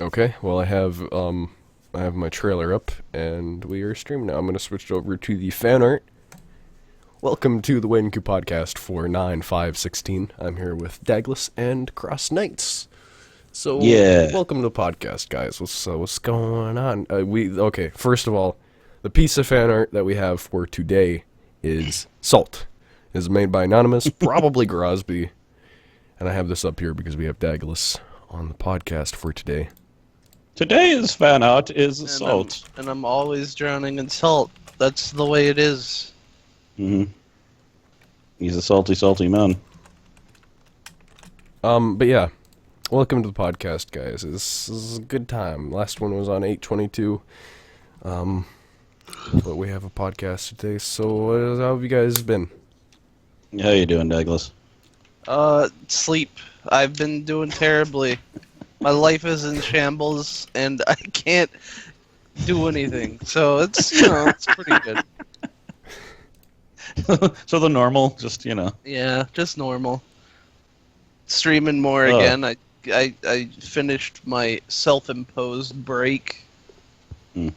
Okay, well I have my trailer up and we are streaming now. I'm gonna switch over to the fan art. Welcome to the Wayne Q podcast for 9/5/16. I'm here with Dagless and Cross Knights. So Yeah. welcome to the podcast, guys. What's going on? Okay. First of all, the piece of fan art that we have for today is Salt. It is made by Anonymous, probably Grosby, and I have this up here because we have Dagless on the podcast for today. Today's fan art is And salt. I'm always drowning in salt. That's the way it is. Mm-hmm. He's a salty, salty man. But yeah, welcome to the podcast, guys. This is a good time. Last one was on 8/22. But we have a podcast today. So how have you guys been? How you doing, Douglas? Sleep. I've been doing terribly. My life is in shambles, and I can't do anything. So it's pretty good. So the normal, just, Yeah, just normal. Streaming more Oh. again. I finished my self-imposed break. You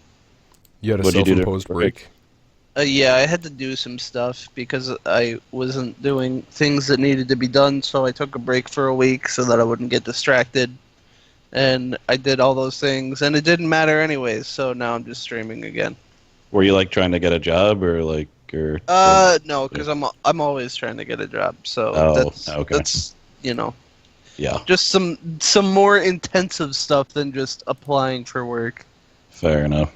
had a What'd you do to self-imposed break? break. Yeah, I had to do some stuff because I wasn't doing things that needed to be done, so I took a break for a week so that I wouldn't get distracted. And I did all those things, and it didn't matter anyways, so now I'm just streaming again. Were you, trying to get a job, or, No, because I'm always trying to get a job, so Oh, okay. that's, Yeah, just some more intensive stuff than just applying for work. fair enough.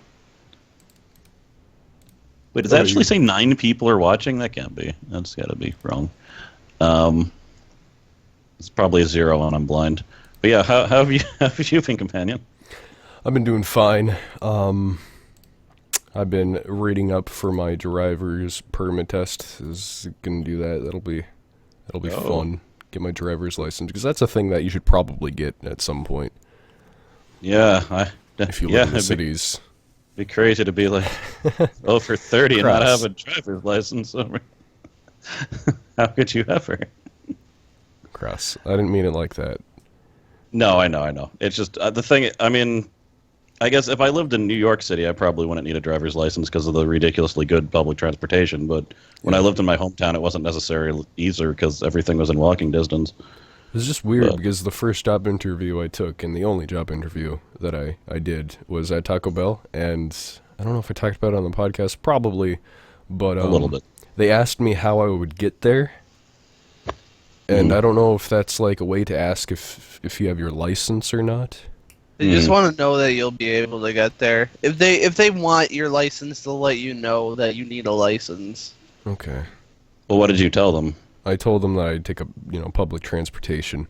Wait, does What that about actually you? say 9 people are watching? That can't be. That's gotta be wrong. It's probably a 0 and I'm blind. But yeah, how have you been, companion? I've been doing fine. I've been reading up for my driver's permit test. Is gonna do that. That'll be Oh. fun. Get my driver's license because that's a thing that you should probably get at some point Yeah, if you yeah, live in the it'd cities. be crazy to be over 30 and not Cross. have a driver's license. How could you ever? Cross. I didn't mean it like that. No, I know. It's just the thing. I mean, I guess if I lived in New York City, I probably wouldn't need a driver's license because of the ridiculously good public transportation. But when I lived in my hometown, it wasn't necessarily easier because everything was in walking distance. It was just weird But- because the first job interview I took and the only job interview that I did was at Taco Bell, and I don't know if I talked about it on the podcast, probably, but A little bit. they asked me how I would get there, and I don't know if that's like a way to ask if you have your license or not. They just want to know that you'll be able to get there. If they want your license, they'll let you know that you need a license. Okay. Well, what did you tell them? I told them that I'd take public transportation,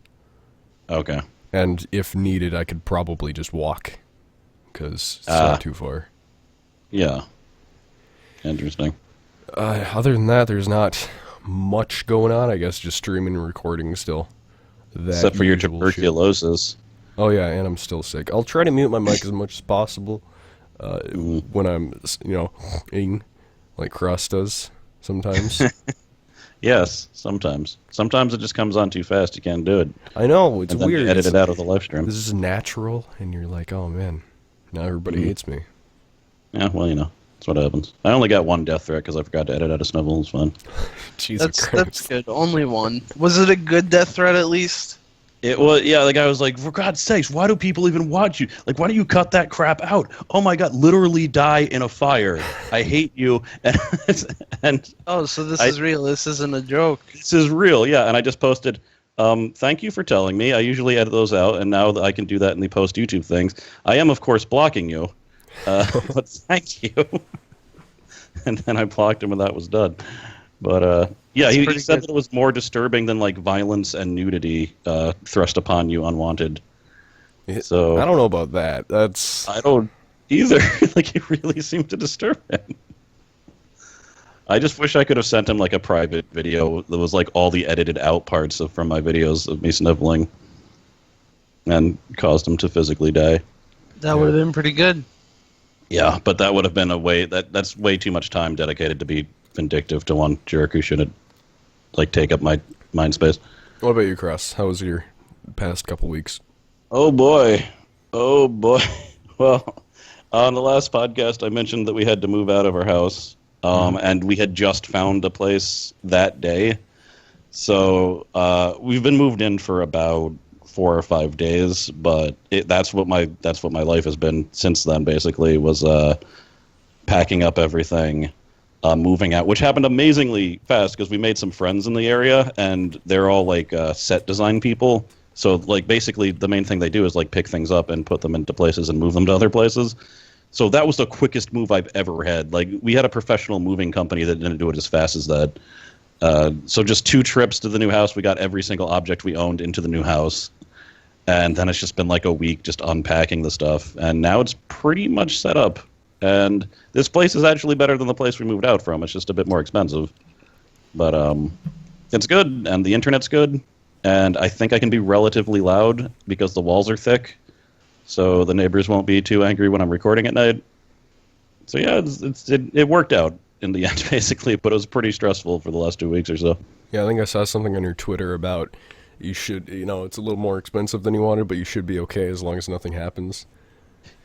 Okay. and if needed, I could probably just walk, because it's Ah. not too far. Yeah. Interesting. Other than that, there's not much going on. I guess just streaming and recording still. That Except for your usual shit. tuberculosis. Oh yeah, and I'm still sick. I'll try to mute my mic as much as possible when I'm, eating, like Cross does sometimes. Yes, sometimes. Sometimes it just comes on too fast. You can't do it. I know, it's And then weird. you edit It's- it out of the live stream. This is natural, and you're like, oh man, now everybody hates me. Yeah, well, that's what happens. I only got one death threat because I forgot to edit out a snivel. It's fine. Jesus That's Christ. good. Only one. Was it a good death threat at least? It was, yeah, the guy was like, for God's sakes, why do people even watch you? Like, why do you cut that crap out? Oh my God, literally die in a fire. I hate you. And Oh, so this I- is real. This isn't a joke. this is real, yeah. And I just posted, thank you for telling me. I usually edit those out, and now that I can do that in the post YouTube things. I am, of course, blocking you, but thank you. And then I blocked him, and that was done. But yeah, That's he pretty said good. that it was more disturbing than like violence and nudity thrust upon you unwanted. So I don't know about that. That's I don't either. Like, it really seemed to disturb him. I just wish I could have sent him like a private video that was like all the edited out parts from my videos of me sniveling, and caused him to physically die. That would have been pretty good. Yeah, but that would have been that's way too much time dedicated to be vindictive to one jerk who shouldn't like take up my mind space. What about you, Cross? How was your past couple weeks? Oh boy. Oh boy. Well, on the last podcast, I mentioned that we had to move out of our house, and we had just found a place that day. So we've been moved in for about 4 or 5 days, but that's what my life has been since then. Basically, was packing up everything, moving out, which happened amazingly fast because we made some friends in the area, and they're all like set design people. So like basically, the main thing they do is like pick things up and put them into places and move them to other places. So that was the quickest move I've ever had. Like we had a professional moving company that didn't do it as fast as that. So just 2 trips to the new house, we got every single object we owned into the new house. And then it's just been like a week just unpacking the stuff. And now it's pretty much set up. And this place is actually better than the place we moved out from. It's just a bit more expensive. But it's good, and the internet's good. And I think I can be relatively loud because the walls are thick. So the neighbors won't be too angry when I'm recording at night. So yeah, it worked out in the end, basically. But it was pretty stressful for the last 2 weeks or so. Yeah, I think I saw something on your Twitter about you should, it's a little more expensive than you wanted, but you should be okay as long as nothing happens.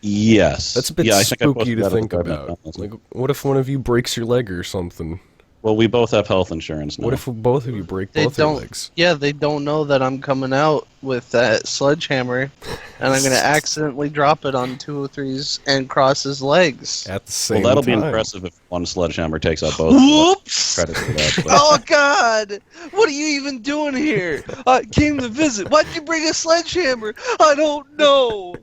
Yes. That's a bit I think I spooky posted to that think at the about. time. Like, what if one of you breaks your leg or something? Well, we both have health insurance now. What if both of you break They both your don't. legs? Yeah, they don't know that I'm coming out with that sledgehammer, and I'm gonna accidentally drop it on 203's and cross his legs. At the same Well, that'll time. be impressive if one sledgehammer takes out both. Whoops! Credit for that. But Oh God! What are you even doing here? I came to visit. Why'd you bring a sledgehammer? I don't know.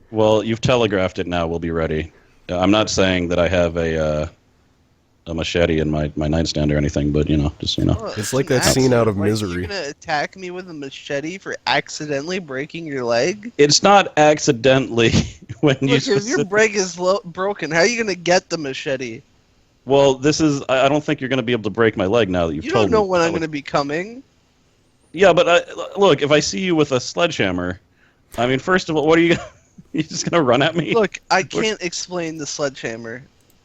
well, you've telegraphed it now. We'll be ready. I'm not saying that I have a machete in my nightstand or anything, but just. It's like that scene out of Misery. You're gonna attack me with a machete for accidentally breaking your leg? It's not accidentally when you. Look, if your leg is broken, how are you gonna get the machete? Well, this is. I don't think you're going to be able to break my leg now that you've You told don't know me. when I'm gonna be coming. Yeah, but look, if I see you with a sledgehammer, I mean, first of all, what are you? You just going to run at me? Look, I can't explain the sledgehammer.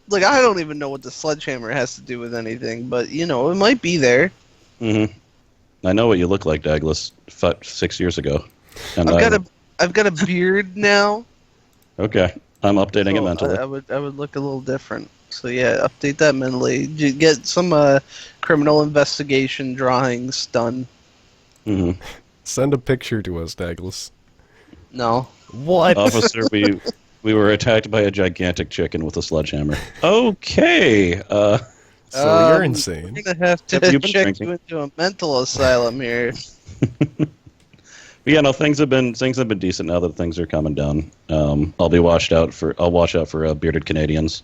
Like, I don't even know what the sledgehammer has to do with anything, but, it might be there. Mm-hmm. I know what you look like, Dagless, 6 years ago. And I've got a beard now. Okay, I'm updating it so mentally. I would look a little different. So, yeah, update that mentally. Get some criminal investigation drawings done. Mm-hmm. Send a picture to us, Dagless. No. What? Officer, we were attacked by a gigantic chicken with a sledgehammer. Okay. So you're insane. I'm going to have to Have you been check drinking? you into a mental asylum here. But yeah, no, things have been decent now that things are coming down. I'll watch out for bearded Canadians.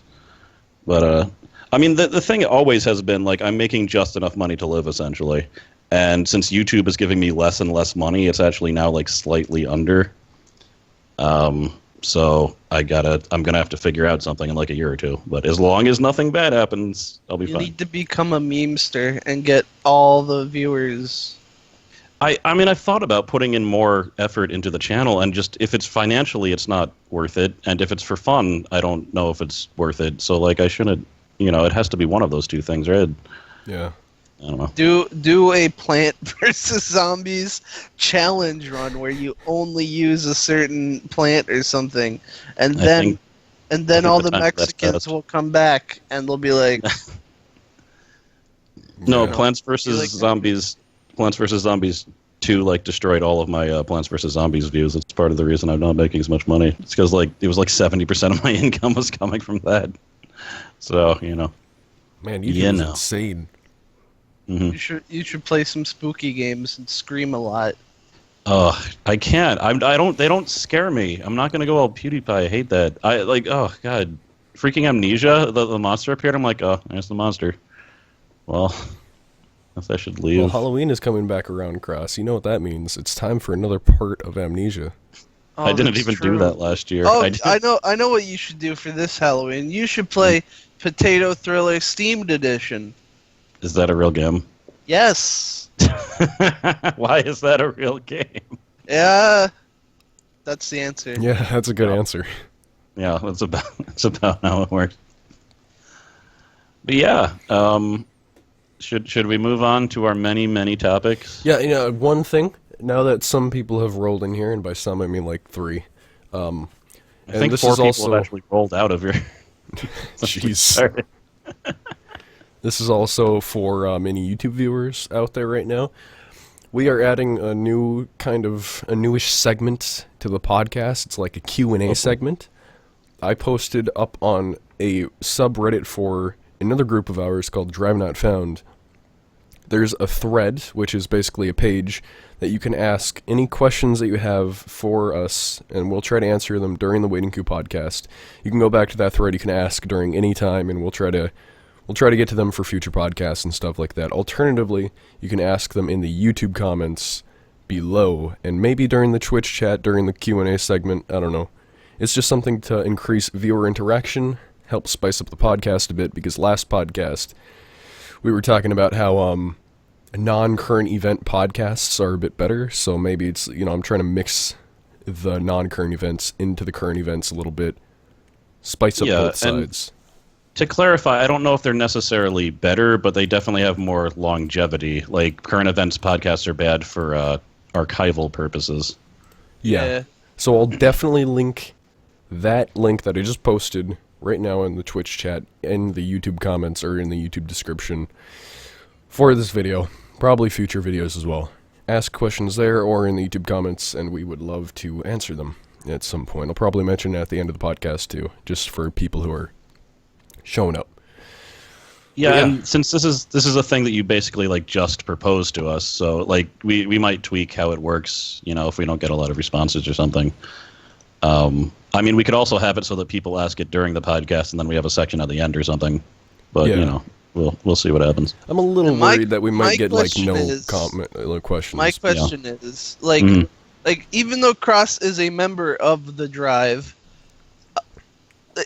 But I mean, the thing always has been like I'm making just enough money to live essentially, and since YouTube is giving me less and less money, it's actually now like slightly under. So I'm gonna have to figure out something in like a year or two. But as long as nothing bad happens, I'll be You fine. need to become a memester and get all the viewers. I mean, I've thought about putting in more effort into the channel, and just if it's financially, it's not worth it, and if it's for fun, I don't know if it's worth it. So like, I shouldn't, it has to be one of those two things, right? Yeah. I don't know. Do a Plant versus Zombies challenge run where you only use a certain plant or something, and then all the the time for that's Mexicans best. will come back and they'll be like, No, Yeah. Plants vs. like that? Zombies. Plants vs. Zombies 2 destroyed all of my Plants vs. Zombies views. It's part of the reason I'm not making as much money. It's because it was like 70% of my income was coming from that. So Man, you You is know. insane. you should play some spooky games and scream a lot. I can't. They don't scare me. I'm not gonna go all PewDiePie. I hate that. Oh god, freaking Amnesia. The monster appeared. I'm like, oh, there's the monster. Well, I guess I should leave. Well, Halloween is coming back around, Cross. You know what that means. It's time for another part of Amnesia. Oh, I didn't that's even true. do that last year. Oh, didn't- I know what you should do for this Halloween. You should play Potato Thriller Steamed Edition. Is that a real game? Yes. Why is that a real game? Yeah. That's the answer. Yeah, that's a good Yeah. answer. Yeah, that's about how it works. But yeah, should we move on to our many topics? Yeah, one thing, now that some people have rolled in here, and by some I mean like 3, I think this 4 is people also have actually rolled out of your. jeez. Sorry. This is also for any YouTube viewers out there right now. We are adding a newish segment to the podcast. It's like a Q&A segment. I posted up on a subreddit for another group of ours called Drive Not Found. There's a thread, which is basically a page that you can ask any questions that you have for us, and we'll try to answer them during the Waiting Queue podcast. You can go back to that thread. You can ask during any time, and we'll try to get to them for future podcasts and stuff like that. Alternatively, you can ask them in the YouTube comments below, and maybe during the Twitch chat, during the Q&A segment, I don't know. It's just something to increase viewer interaction, help spice up the podcast a bit, because last podcast, we were talking about how non-current event podcasts are a bit better, so maybe it's, I'm trying to mix the non-current events into the current events a little bit, spice up both sides. To clarify, I don't know if they're necessarily better, but they definitely have more longevity. Like, current events podcasts are bad for archival purposes. Yeah. So I'll definitely link that link that I just posted right now in the Twitch chat, in the YouTube comments, or in the YouTube description for this video. Probably future videos as well. Ask questions there or in the YouTube comments, and we would love to answer them at some point. I'll probably mention it at the end of the podcast too, just for people who are showing up. Yeah, and since this is a thing that you basically like just proposed to us, so like we might tweak how it works, if we don't get a lot of responses or something. I mean, we could also have it so that people ask it during the podcast, and then we have a section at the end or something. But we'll see what happens. I'm a little worried that we might get like no questions. My question is like even though Cross is a member of the Drive,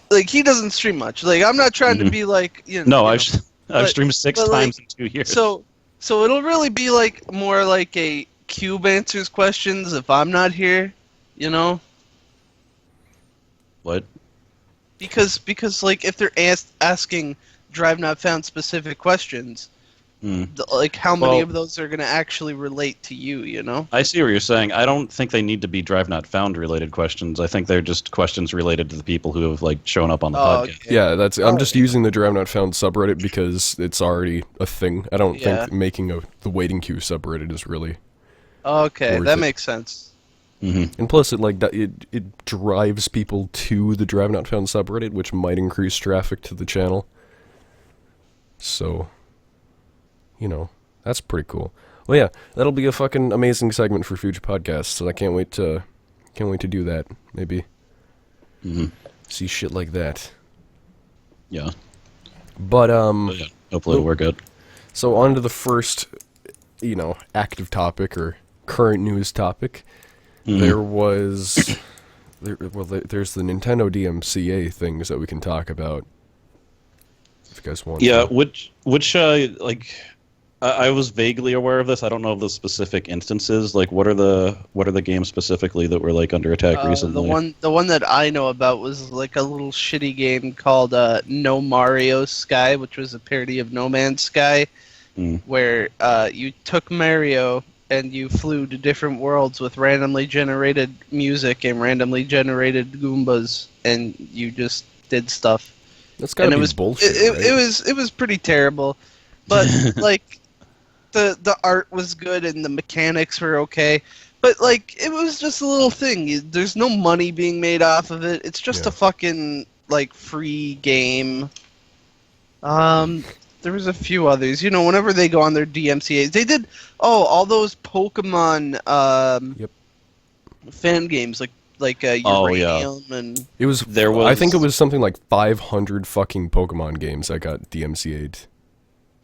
like he doesn't stream much. Like I'm not trying to be like I've streamed 6 times in 2 years. So it'll really be like more like a Cube answers questions if I'm not here, What? Because like if they're asking Drive Not Found specific questions, like how many of those are going to actually relate to you, I see what you're saying. I don't think they need to be Drive Not Found related questions. I think they're just questions related to the people who have like shown up on the podcast. Okay. Yeah, I'm just using the Drive Not Found subreddit because it's already a thing. I don't think making the Waiting Queue subreddit is really okay. That makes sense. Mm-hmm. And plus, it drives people to the Drive Not Found subreddit, which might increase traffic to the channel. So, that's pretty cool. Well, yeah, that'll be a fucking amazing segment for future podcasts. So I can't wait to do that. Maybe see shit like that. Yeah. But hopefully it'll work out. So on to the first, active topic or current news topic. There's the Nintendo DMCA things that we can talk about. If you guys want. Yeah, which I was vaguely aware of this. I don't know of the specific instances. Like, what are the games specifically that were like under attack recently? The one that I know about was like a little shitty game called No Mario Sky, which was a parody of No Man's Sky, where you took Mario and you flew to different worlds with randomly generated music and randomly generated Goombas, and you just did stuff. That's gotta be bullshit. It was pretty terrible, but like the art was good and the mechanics were okay, but like it was just a little thing. There's no money being made off of it. It's just a fucking like free game. There was a few others. Whenever they go on their DMCA's, they did all those Pokemon fan games like Uranium and it was. I think it was something like 500 fucking Pokemon games that got DMCA'd.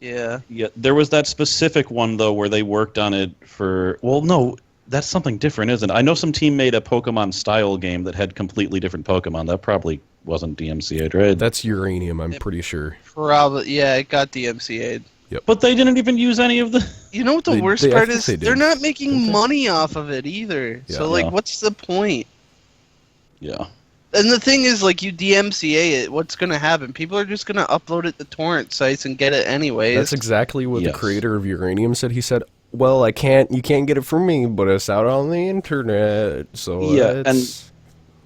Yeah. Yeah, there was that specific one though where they worked on it for. Well, no, that's something different, isn't it? I know some team made a Pokemon style game that had completely different Pokemon. That probably wasn't DMCA'd, right? That's Uranium, I'm pretty sure. Probably, yeah, it got DMCA'd. Yep. But they didn't even use any of the. You know what the worst part is? They're not making money off of it either. Yeah. So what's the point? Yeah. And the thing is, like, you DMCA it, what's going to happen? People are just going to upload it to torrent sites and get it anyways. That's exactly what the creator of Uranium said. He said, well, you can't get it from me, but it's out on the internet, so and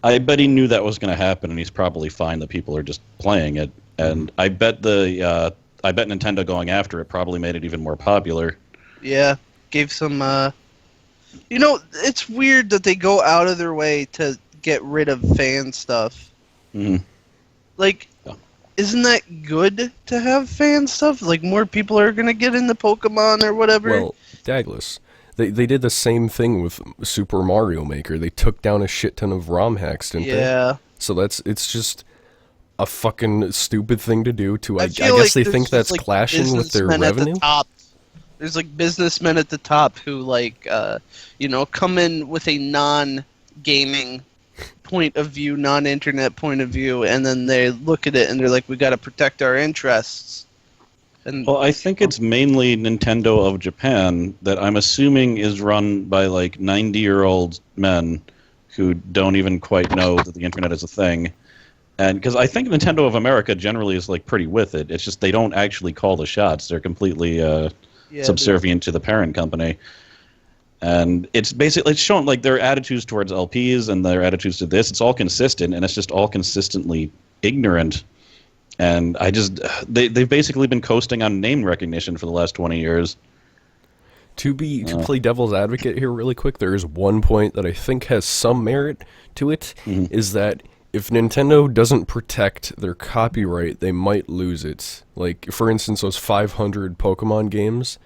I bet he knew that was going to happen, and he's probably fine that people are just playing it. And I bet Nintendo going after it probably made it even more popular. Yeah, gave some. It's weird that they go out of their way to get rid of fan stuff. Mm-hmm. Like, Yeah. Isn't that good to have fan stuff? Like, more people are gonna get into Pokemon or whatever. Well, Dagless. They did the same thing with Super Mario Maker. They took down a shit ton of ROM hacks, didn't they? Yeah. So it's just a fucking stupid thing to do. I feel guess like they think there's that's just, like, clashing with their businessmen at the revenue. top. There's like businessmen at the top who come in with a non-gaming point of view, non-internet point of view, and then they look at it and they're like, we got to protect our interests. And Well, I think it's mainly Nintendo of Japan that I'm assuming is run by like 90-year-old men who don't even quite know that the internet is a thing. And because I think Nintendo of America generally is like pretty with it. It's just they don't actually call the shots. They're completely subservient to the parent company. And it's shown like their attitudes towards LPs and their attitudes to this. It's all consistent, and it's just all consistently ignorant. And they've basically been coasting on name recognition for the last 20 years. To play devil's advocate here really quick, there is one point that I think has some merit to it, is that if Nintendo doesn't protect their copyright, they might lose it. Like, for instance, those 500 Pokemon games,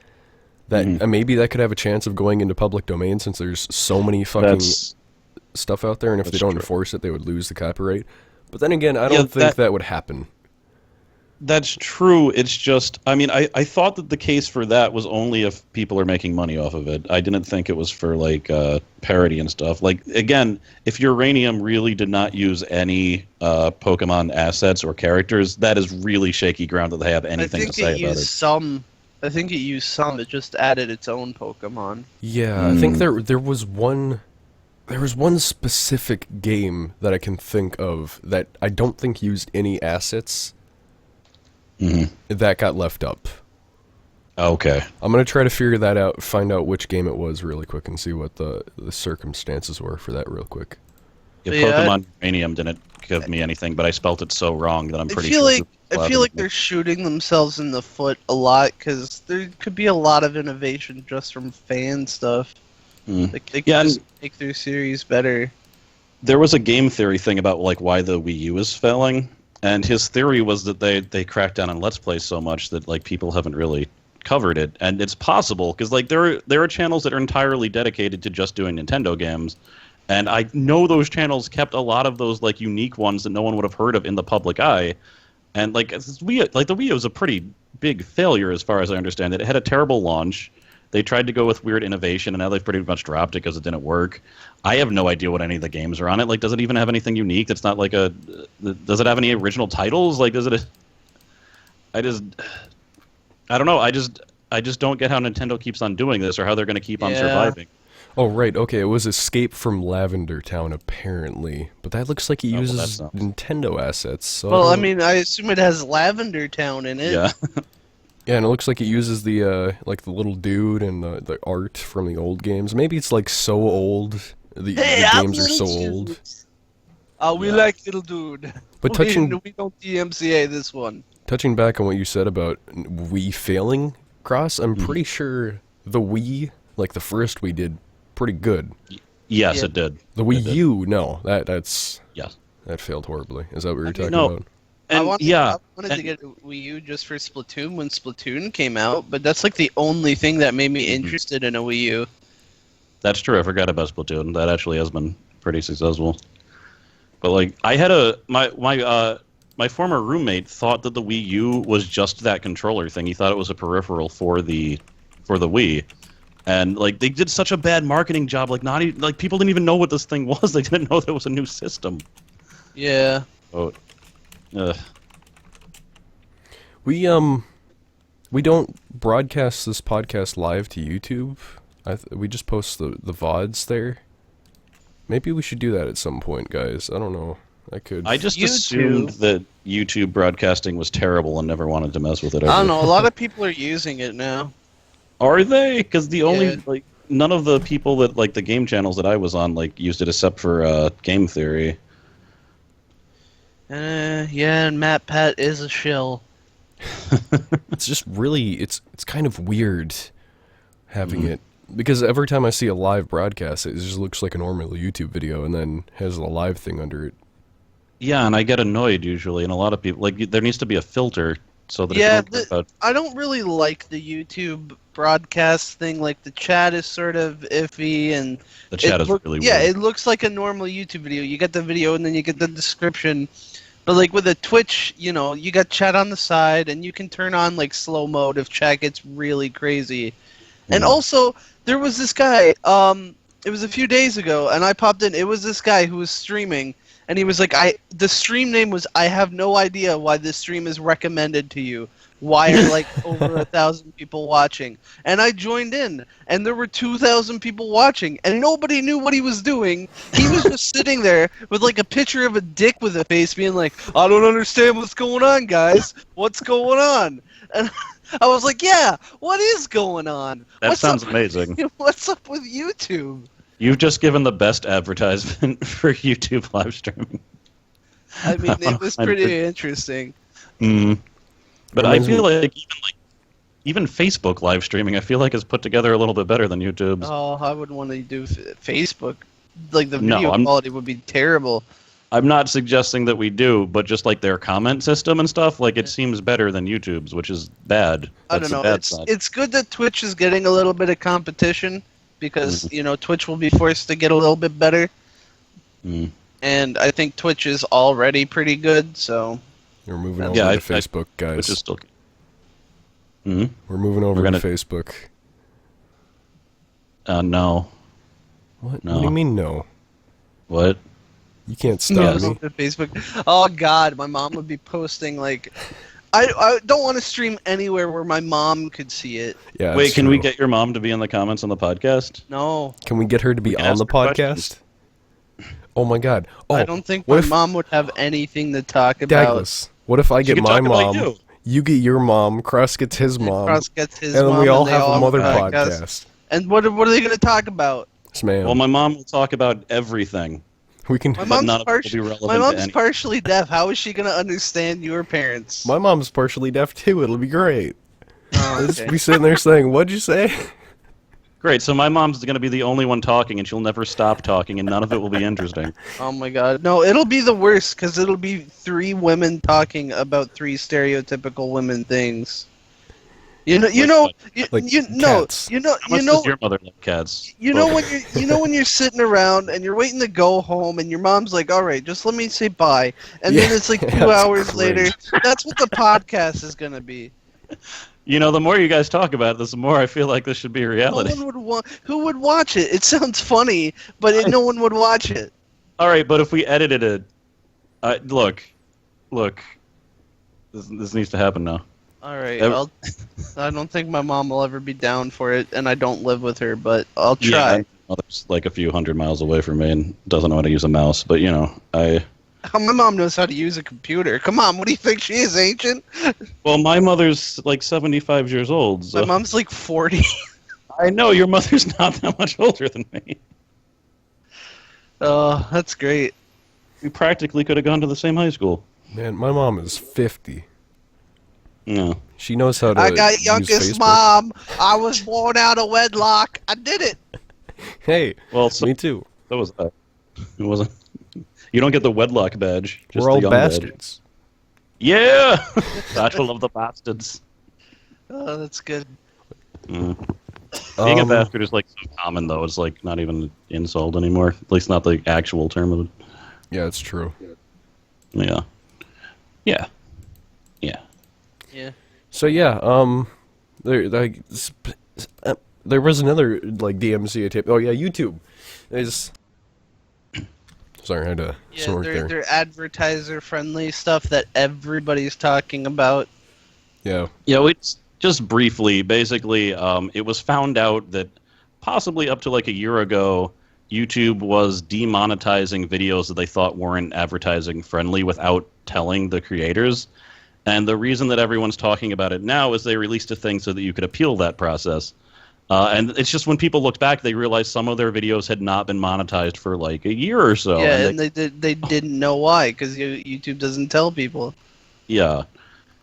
that maybe that could have a chance of going into public domain since there's so many fucking stuff out there, and if they don't enforce it, they would lose the copyright. But then again, I don't think that would happen. That's true. It's just, I mean, I thought that the case for that was only if people are making money off of it. I didn't think it was for, like, parody and stuff. Like, again, if Uranium really did not use any Pokemon assets or characters, that is really shaky ground that they have anything to say about it. I think it used some. It just added its own Pokemon. Yeah, I think there was one specific game that I can think of that I don't think used any assets. That got left up. Okay. I'm going to try to figure that out, find out which game it was really quick, and see what the circumstances were for that real quick. Yeah, Pokemon Uranium didn't give me anything, but I spelt it so wrong that I'm pretty sure. I feel like they're shooting themselves in the foot a lot, because there could be a lot of innovation just from fan stuff. They could just make their series better. There was a game theory thing about like why the Wii U is failing. And his theory was that they cracked down on Let's Play so much that like people haven't really covered it, and it's possible because like there are channels that are entirely dedicated to just doing Nintendo games, and I know those channels kept a lot of those like unique ones that no one would have heard of in the public eye, and like the Wii U is a pretty big failure as far as I understand it. It had a terrible launch. They tried to go with weird innovation, and now they've pretty much dropped it because it didn't work. I have no idea what any of the games are on it. Like, does it even have anything unique that's not like a... Does it have any original titles? Like, does it... I don't know. I just don't get how Nintendo keeps on doing this or how they're going to keep on surviving. Oh, right. Okay, it was Escape from Lavender Town, apparently. But that looks like it uses Nintendo assets. So well, I mean, I assume it has Lavender Town in it. Yeah. Yeah, and it looks like it uses the like the little dude and the art from the old games. Maybe it's like so old. The games are so old. We like little dude. But we don't DMCA this one. Touching back on what you said about Wii failing, Cross, I'm pretty sure the Wii, like the first Wii, did pretty good. Yes, it did. The Wii U, no, that's yes, that failed horribly. Is that what you're talking about? And, I wanted to get a Wii U just for Splatoon when Splatoon came out, but that's like the only thing that made me interested in a Wii U. That's true. I forgot about Splatoon. That actually has been pretty successful. But like, I had my former roommate thought that the Wii U was just that controller thing. He thought it was a peripheral for the Wii, and like they did such a bad marketing job. Like people didn't even know what this thing was. They didn't know there was a new system. Yeah. Oh. We don't broadcast this podcast live to YouTube. We just post the VODs there. Maybe we should do that at some point, guys. I don't know. I just assumed that YouTube broadcasting was terrible and never wanted to mess with it ever. I don't know. A lot of people are using it now. Are they? Because the only none of the people that like the game channels that I was on like used it except for Game Theory. Yeah, and Matt Pat is a shill. It's just really, it's kind of weird having it, because every time I see a live broadcast, it just looks like a normal YouTube video and then has a live thing under it. Yeah, and I get annoyed usually, and a lot of people like there needs to be a filter so that Yeah, if you don't care about I don't really like the YouTube broadcast thing. Like the chat is sort of iffy, and the chat is really yeah, weird. it looks like a normal YouTube video. You get the video and then you get the description. But like with a Twitch, you got chat on the side, and you can turn on like slow mode if chat gets really crazy. And also, there was this guy. It was a few days ago, and I popped in. It was this guy who was streaming, and he was like, The stream name was, I have no idea why this stream is recommended to you. Why are like over 1,000 people watching? And I joined in, and there were 2,000 people watching, and nobody knew what he was doing. He was just sitting there with like a picture of a dick with a face, being like, I don't understand what's going on, guys. What's going on? And I was like, yeah, what is going on? That What's sounds up- amazing. What's up with YouTube? You've just given the best advertisement for YouTube live streaming. I mean, it wanna was find pretty it. interesting. But I Reminds feel me- like even Facebook live streaming, I feel like is put together a little bit better than YouTube's. Oh, I wouldn't want to do Facebook. Like the No, video I'm- quality would be terrible. I'm not suggesting that we do, but just like their comment system and stuff, like it seems better than YouTube's, which is bad. I That's don't the know. bad side. It's good that Twitch is getting a little bit of competition because Twitch will be forced to get a little bit better. Mm. And I think Twitch is already pretty good. So We're moving over Yeah, to Facebook, guys. Which is still. Hmm? We're moving over We're gonna- to Facebook. No. What? No. What do you mean no? What? You can't stop Yes. me. to Facebook. Oh God, my mom would be posting like. I don't want to stream anywhere where my mom could see it. Yeah. Wait, it's can we true. get your mom to be in the comments on the podcast? No, Can we get her to be We can on ask the her questions. podcast? Oh my God! Oh, I don't think what my if- mom would have anything to talk about. Dagless. What if I She get can my talk about mom? you. You get your mom. Cross gets his mom. Cross gets his and then mom, we all they have a mother podcast. podcast. And what are they going to talk about? Smam. Well, my mom will talk about everything. we can. My But mom's, none of it will be relevant my to mom's any- partially deaf. How is she going to understand your parents? My mom's partially deaf too. It'll be great. Oh, I'll just okay. be sitting there saying, "What'd you say?" Great, so my mom's going to be the only one talking, and she'll never stop talking, and none of it will be interesting. Oh my God! No, it'll be the worst because it'll be 3 women talking about 3 stereotypical women things. You know, Like you know, cats. you know, How much does your mother love cats? You know when you're sitting around and you're waiting to go home and your mom's like, "All right, just let me say bye," and then Yeah, it's like 2 that's hours cringe. later. That's what the podcast is gonna be. You know, the more you guys talk about this, the more I feel like this should be No reality. one would want. Who would watch it? It sounds funny, but no one would watch it. All right, but if we edited it, look, this needs to happen now. All right, Ev- I don't think my mom will ever be down for it, and I don't live with her, but I'll Yeah, try. my mother's like a few hundred miles away from me and doesn't know how to use a mouse, but you know, My mom knows how to use a computer. Come on, what do you think she is, ancient? well, my mother's like 75 years old, so My mom's like 40. I know your mother's not that much older than me. Oh, that's great. We practically could have gone to the same high school. Man, my mom is 50. No. She knows how to I got use youngest Facebook. mom. I was born out of wedlock. I did it. Hey, Well, so me too. that was it wasn't. You don't get the wedlock badge. Just We're all the young badge. bastards. Yeah, Battle of the Bastards. Oh, that's good. Mm. Being a Um, bastard is like so common, though. It's like not even an insult anymore. At least not the actual term of it. Yeah, it's true. Yeah. Yeah. Yeah. Yeah. So yeah, there was another like DMCA tape. Oh yeah, YouTube. There's sorry, I had to Yeah, snort there. they're advertiser friendly stuff that everybody's talking about. Yeah, Yeah, it's just briefly. Basically, it was found out that possibly up to like a year ago, YouTube was demonetizing videos that they thought weren't advertising friendly without telling the creators. And the reason that everyone's talking about it now is they released a thing so that you could appeal that process. And it's just when people looked back, they realized some of their videos had not been monetized for like a year or so. Yeah, and they didn't know why, because YouTube doesn't tell people. Yeah.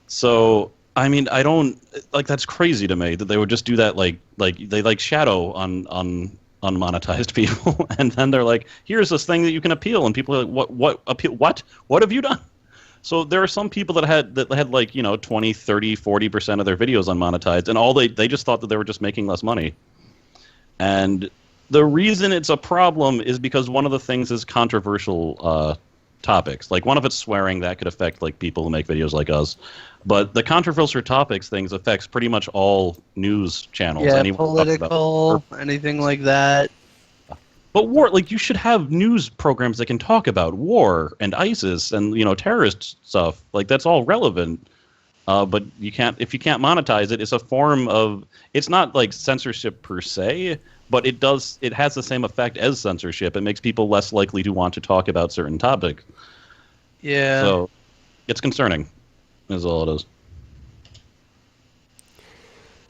So I mean, I don't like that's crazy to me that they would just do that like they like shadow on unmonetized people, and then they're like, here's this thing that you can appeal, and people are like, what appeal, what have you done? So there are some people that had like 20, 30, 40% of their videos unmonetized, and all they just thought that they were just making less money. And the reason it's a problem is because one of the things is controversial topics. Like one of it's swearing, that could affect like people who make videos like us. But the controversial topics things affects pretty much all news channels. Yeah, Anyone political, anything like that. But war, like you should have news programs that can talk about war and ISIS and terrorist stuff. Like that's all relevant. But you can't if you can't monetize it. It's a form of it's not like censorship per se, but it has the same effect as censorship. It makes people less likely to want to talk about certain topics. Yeah. So it's concerning. Is all it is.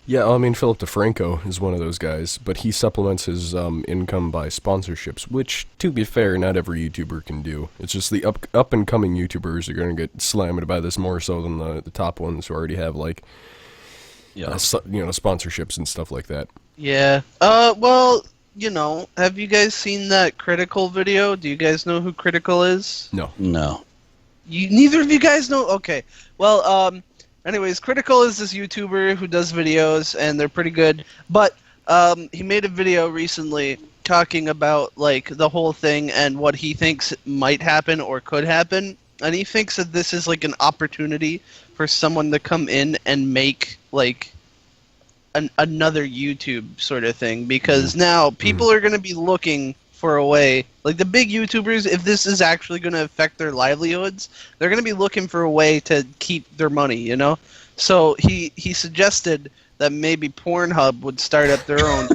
Yeah, I mean, Philip DeFranco is one of those guys, but he supplements his income by sponsorships, which, to be fair, not every YouTuber can do. It's just the up-and-coming YouTubers are going to get slammed by this more so than the top ones who already have, like, sponsorships and stuff like that. Yeah. Well, have you guys seen that Critical video? Do you guys know who Critical is? No. Neither of you guys know? Okay. Well, anyways, Critical is this YouTuber who does videos, and they're pretty good. But he made a video recently talking about like the whole thing and what he thinks might happen or could happen. And he thinks that this is like an opportunity for someone to come in and make like another YouTube sort of thing, because now people are going to be looking for a way, like the big YouTubers, if this is actually going to affect their livelihoods, they're going to be looking for a way to keep their money, So he suggested that maybe Pornhub would start up their own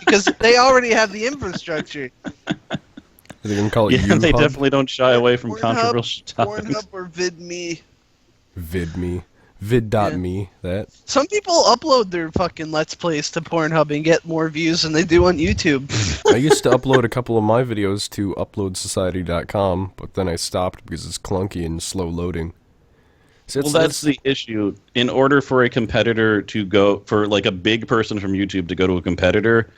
because they already have the infrastructure. They can call it Yeah, they YouPub? definitely don't shy away from Pornhub, controversial topics. Pornhub or VidMe. VidMe. Vid.me, that. Some people upload their fucking Let's Plays to Pornhub and get more views than they do on YouTube. I used to upload a couple of my videos to uploadsociety.com, but then I stopped because it's clunky and slow loading. So Well, that's the issue. In order for a competitor to go, for like a big person from YouTube to go to a competitor,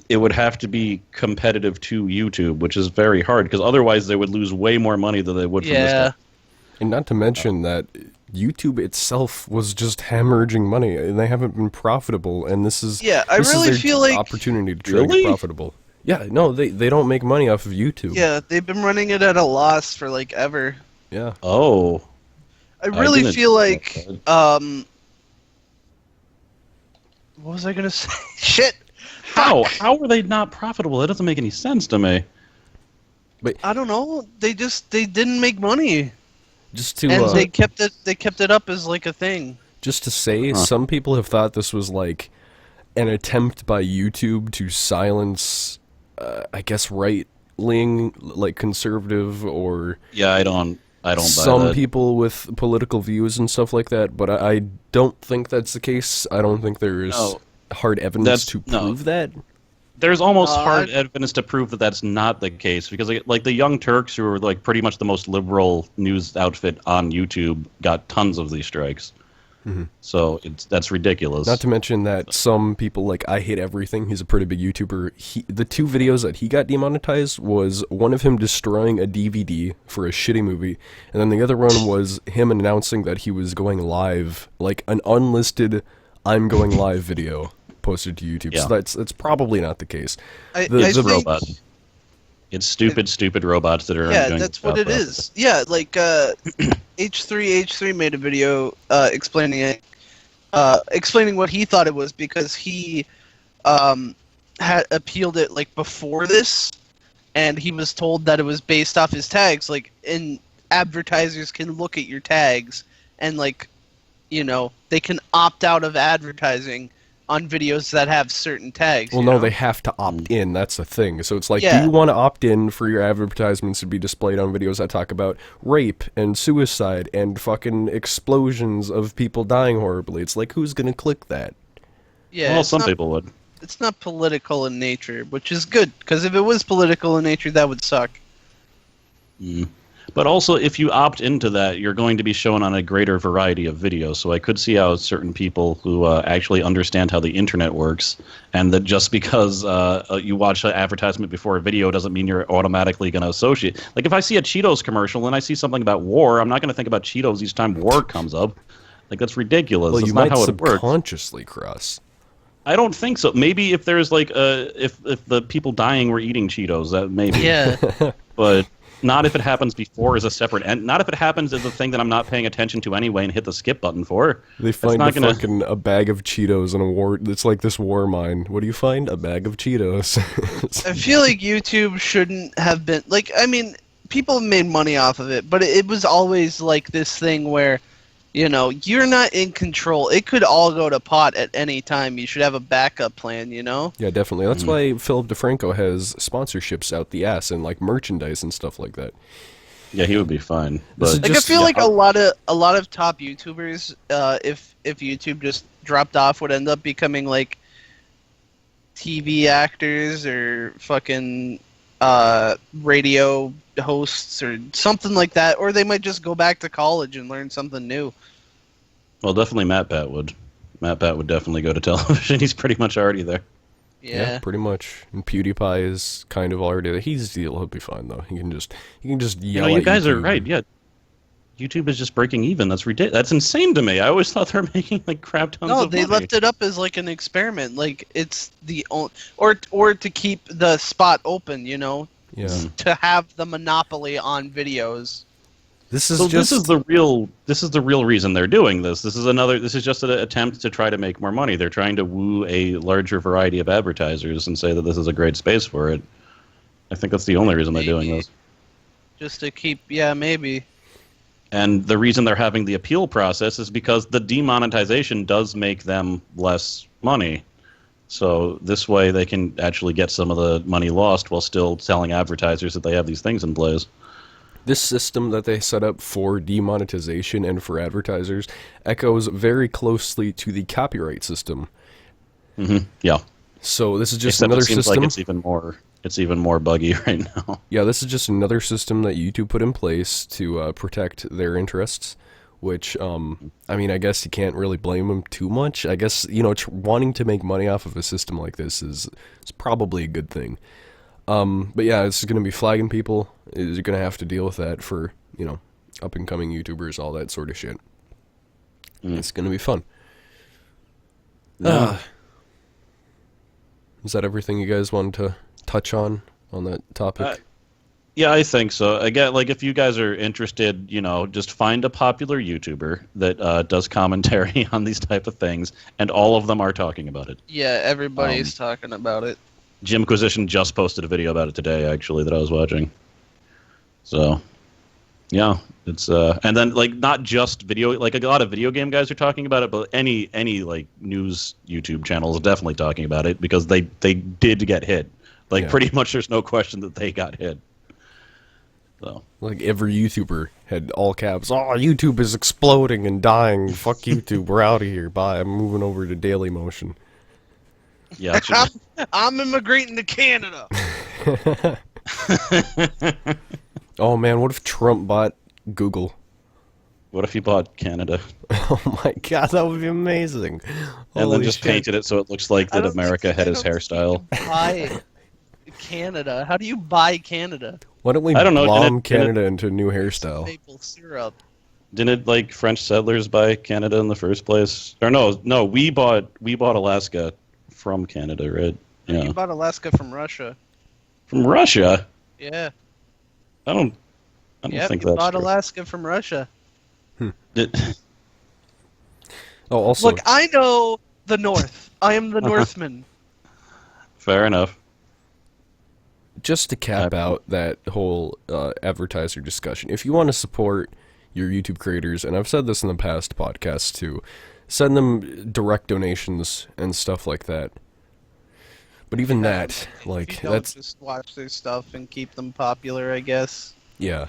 it would have to be competitive to YouTube, which is very hard because otherwise they would lose way more money than they would from this stuff. And not to mention that YouTube itself was just hemorrhaging money, and they haven't been profitable, and this is I this really is their feel like opportunity to try to get profitable. Yeah, no, they don't make money off of YouTube. Yeah, they've been running it at a loss for like ever. Yeah. Oh. I really didn't feel know like that. what was I gonna say? Shit. How are they not profitable? That doesn't make any sense to me. I don't know. They didn't make money. Just to And they kept it up as like a thing. just to say, some people have thought this was like an attempt by YouTube to silence, I guess, right-wing, like conservative or Yeah, I don't buy some that. people with political views and stuff like that. But I don't think that's the case. I don't think there is hard evidence to prove that. There's almost hard evidence to prove that that's not the case because, like, the Young Turks, who are like pretty much the most liberal news outfit on YouTube, got tons of these strikes. So that's ridiculous. Not to mention that some people, like I Hate Everything, he's a pretty big YouTuber. The two videos that he got demonetized was one of him destroying a DVD for a shitty movie, and then the other one was him announcing that he was going live, like an unlisted "I'm going live" video posted to YouTube. Yeah. So that's probably not the case. I the think- robots. It's stupid robots that are Yeah, doing that's what it stuff. is. Yeah, like H3 made a video explaining it, explaining what he thought it was because he had appealed it like before this, and he was told that it was based off his tags. Like, and advertisers can look at your tags and like, they can opt out of advertising on videos that have certain tags. Well, no, they have to opt in. That's the thing. So it's like, Yeah. do you want to opt in for your advertisements to be displayed on videos that talk about rape and suicide and fucking explosions of people dying horribly? It's like, who's going to click that? Yeah, Well, some people would. it's not political in nature, which is good because if it was political in nature, that would suck. Mm. But also, if you opt into that, you're going to be shown on a greater variety of videos. So I could see how certain people who actually understand how the internet works, and that just because you watch an advertisement before a video doesn't mean you're automatically going to associate. Like if I see a Cheetos commercial and I see something about war, I'm not going to think about Cheetos each time war comes up. Like that's ridiculous. Well, that's you not might how it works. subconsciously cross. I don't think so. Maybe if there's like if the people dying were eating Cheetos, that maybe. Yeah. But not if it happens before as a separate, and not if it happens as a thing that I'm not paying attention to anyway and hit the skip button for. They find a bag of Cheetos in a war. It's like this war mine. What do you find? A bag of Cheetos. I feel like YouTube shouldn't have been like. I mean, people have made money off of it, but it was always like this thing where, you know, you're not in control. It could all go to pot at any time. You should have a backup plan, you know? Yeah, definitely. That's why Philip DeFranco has sponsorships out the ass and like merchandise and stuff like that. Yeah, he would be fine. But Like I feel like a lot of top YouTubers, if YouTube just dropped off, would end up becoming like TV actors or fucking radio hosts or something like that, or they might just go back to college and learn something new. Well, definitely Matt Pat would. Matt Pat would definitely go to television. He's pretty much already there. Yeah, pretty much. And PewDiePie is kind of already there. He'll be fine though. He can just yell. You at guys YouTube. are right. Yeah, YouTube is just breaking even. That's ridiculous. That's insane to me. I always thought they were making like crap tons of money. No, they left it up as like an experiment. Like it's the or to keep the spot open, you know. Yeah. To have the monopoly on videos. This is the real reason they're doing this. This is just an attempt to try to make more money. They're trying to woo a larger variety of advertisers and say that this is a great space for it. I think that's the only reason they're doing this. Just to keep, maybe. And the reason they're having the appeal process is because the demonetization does make them less money. So this way they can actually get some of the money lost while still telling advertisers that they have these things in place. This system that they set up for demonetization and for advertisers echoes very closely to the copyright system. Mm-hmm. Yeah. So this is just Except another it seems system. Like it's even more buggy right now. Yeah, this is just another system that YouTube put in place to protect their interests. Which, I mean, I guess you can't really blame them too much. I guess, you know, wanting to make money off of a system like this is probably a good thing. But yeah, it's going to be flagging people. You're going to have to deal with that for, you know, up-and-coming YouTubers, all that sort of shit. It's going to be fun. Is that everything you guys wanted to touch on that topic? Yeah, I think so. Again, like if you guys are interested, you know, just find a popular YouTuber that does commentary on these type of things, and all of them are talking about it. Yeah, everybody's talking about it. Jimquisition just posted a video about it today, actually, that I was watching. So, yeah, it's and then like not just video, like a lot of video game guys are talking about it, but any like news YouTube channels are definitely talking about it because they did get hit. Like pretty much, there's no question that they got hit. So. Like every YouTuber had all caps. Oh, YouTube is exploding and dying. Fuck YouTube. We're out of here. Bye. I'm moving over to Dailymotion. Yeah, I'm immigrating to Canada. Oh man, what if Trump bought Google? What if he bought Canada? Oh my god, that would be amazing. And Holy then just shit. painted it so it looks like that America had his hairstyle. Buy Canada. How do you buy Canada? Why don't we bomb Canada into a new hairstyle? Maple syrup. Didn't like French settlers buy Canada in the first place? Or no, we bought Alaska from Canada, right? Yeah. You bought Alaska from Russia. From Russia? Yeah. I don't think that's bought true. Alaska from Russia. Oh, also, Look, I know the North. I am the Northman. Fair enough. just to cap out that whole advertiser discussion, if you want to support your YouTube creators, and I've said this in the past podcasts too, send them direct donations and stuff like that. But even that, like, that's just watch their stuff and keep them popular, I guess. Yeah.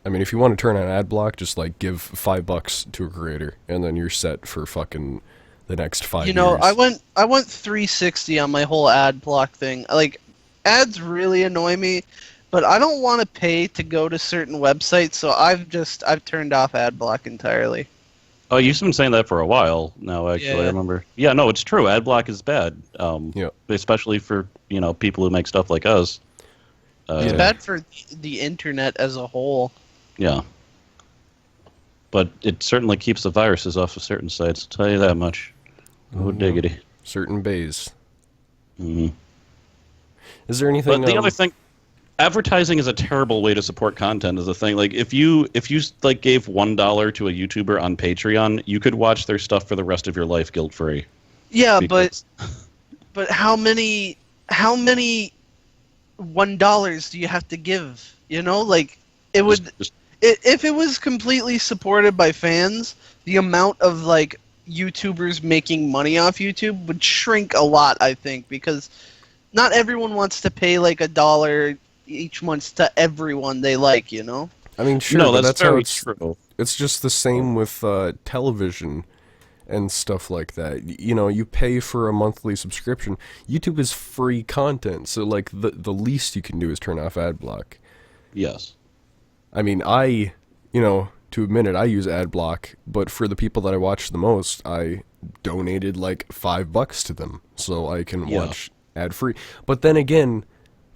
I mean, if you want to turn on ad block, just like give $5 to a creator, and then you're set for fucking the next 5 You know, years. I went 360 on my whole ad block thing. Like, ads really annoy me, but I don't want to pay to go to certain websites, so I've turned off ad block entirely. Oh, you've been saying that for a while now. Actually, I Yeah. remember. Yeah, no, it's true. Ad block is bad. Yeah. Especially for people who make stuff like us. It's Yeah. bad for the internet as a whole. Yeah. But it certainly keeps the viruses off of certain sites. I'll tell you that much. Oh, diggity. Certain bays. hmm Is there anything? But the other thing, advertising is a terrible way to support content. Is a thing. Like if you like gave $1 to a YouTuber on Patreon, you could watch their stuff for the rest of your life guilt free. Yeah, but how many $1 do you have to give? You know, like it would. If it was completely supported by fans, the amount of like YouTubers making money off YouTube would shrink a lot, I think, because not everyone wants to pay like $1 each month to everyone they like, you know? I mean, sure, no, but that's how very it's. true. It's just the same with television and stuff like that. You know, you pay for a monthly subscription. YouTube is free content, so like the least you can do is turn off ad block. Yes. I mean, to admit it, I use ad block, but for the people that I watch the most, I donated like $5 to them so I can watch ad free. But then again,